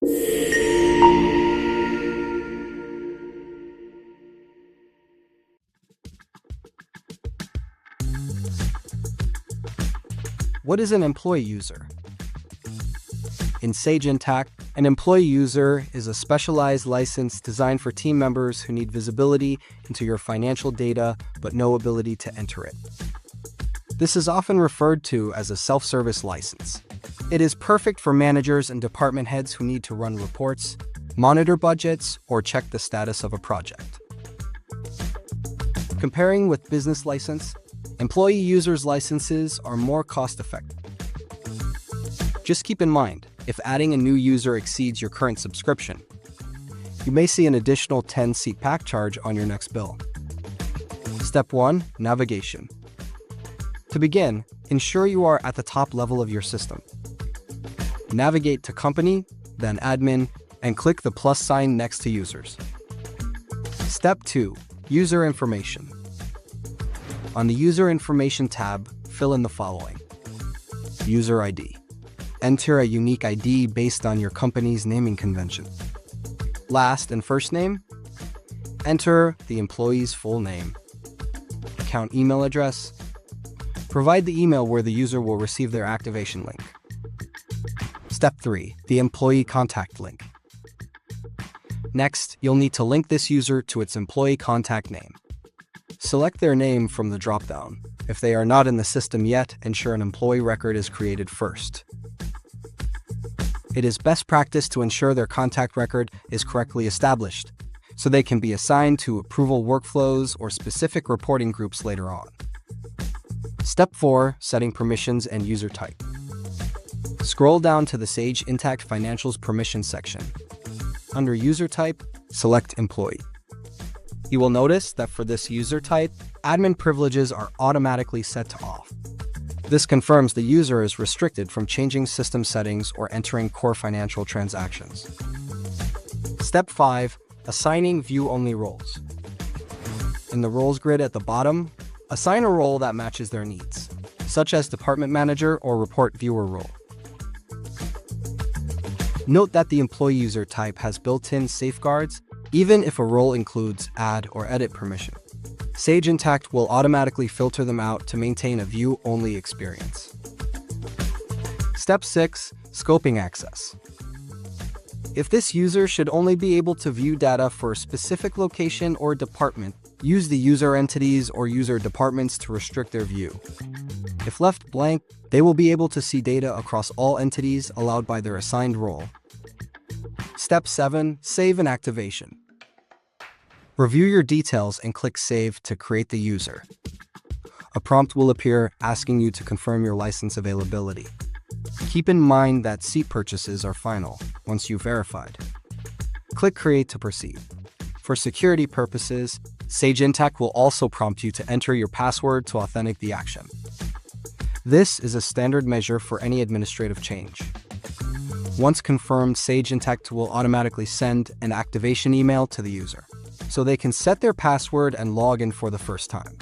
What is an employee user? In Sage Intacct, an employee user is a specialized license designed for team members who need visibility into your financial data but no ability to enter it. This is often referred to as a self-service license. It is perfect for managers and department heads who need to run reports, monitor budgets, or check the status of a project. Comparing with business license, employee users' licenses are more cost-effective. Just keep in mind, if adding a new user exceeds your current subscription, you may see an additional 10-seat pack charge on your next bill. Step 1. Navigation. To begin, ensure you are at the top level of your system. Navigate to Company, then Admin, and click the plus sign next to Users. Step 2. User Information. On the User Information tab, fill in the following. User ID. Enter a unique ID based on your company's naming convention. Last and first name. Enter the employee's full name. Account email address. Provide the email where the user will receive their activation link. Step 3. The employee contact link. Next, you'll need to link this user to its employee contact name. Select their name from the dropdown. If they are not in the system yet, ensure an employee record is created first. It is best practice to ensure their contact record is correctly established, so they can be assigned to approval workflows or specific reporting groups later on. Step 4. Setting permissions and user type. Scroll down to the Sage Intacct Financials Permissions section. Under User Type, select Employee. You will notice that for this user type, admin privileges are automatically set to off. This confirms the user is restricted from changing system settings or entering core financial transactions. Step 5. Assigning view-only roles. In the roles grid at the bottom, assign a role that matches their needs, such as Department Manager or Report Viewer role. Note that the employee user type has built-in safeguards, even if a role includes add or edit permission. Sage Intacct will automatically filter them out to maintain a view-only experience. Step 6. Scoping access. If this user should only be able to view data for a specific location or department, use the user entities or user departments to restrict their view. If left blank, they will be able to see data across all entities allowed by their assigned role. Step 7. Save and activation. Review your details and click Save to create the user. A prompt will appear asking you to confirm your license availability. Keep in mind that seat purchases are final once you've verified. Click Create to proceed. For security purposes, Sage Intacct will also prompt you to enter your password to authenticate the action. This is a standard measure for any administrative change. Once confirmed, Sage Intacct will automatically send an activation email to the user, so they can set their password and log in for the first time.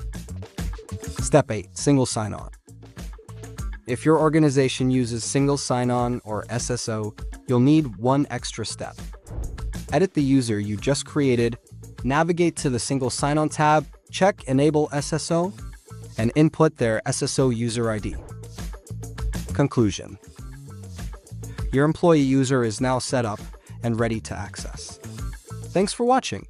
Step 8. Single sign-on. If your organization uses single sign-on or SSO, you'll need one extra step. Edit the user you just created, navigate to the single sign-on tab, check Enable SSO, and input their SSO user ID. Conclusion. Your employee user is now set up and ready to access. Thanks for watching.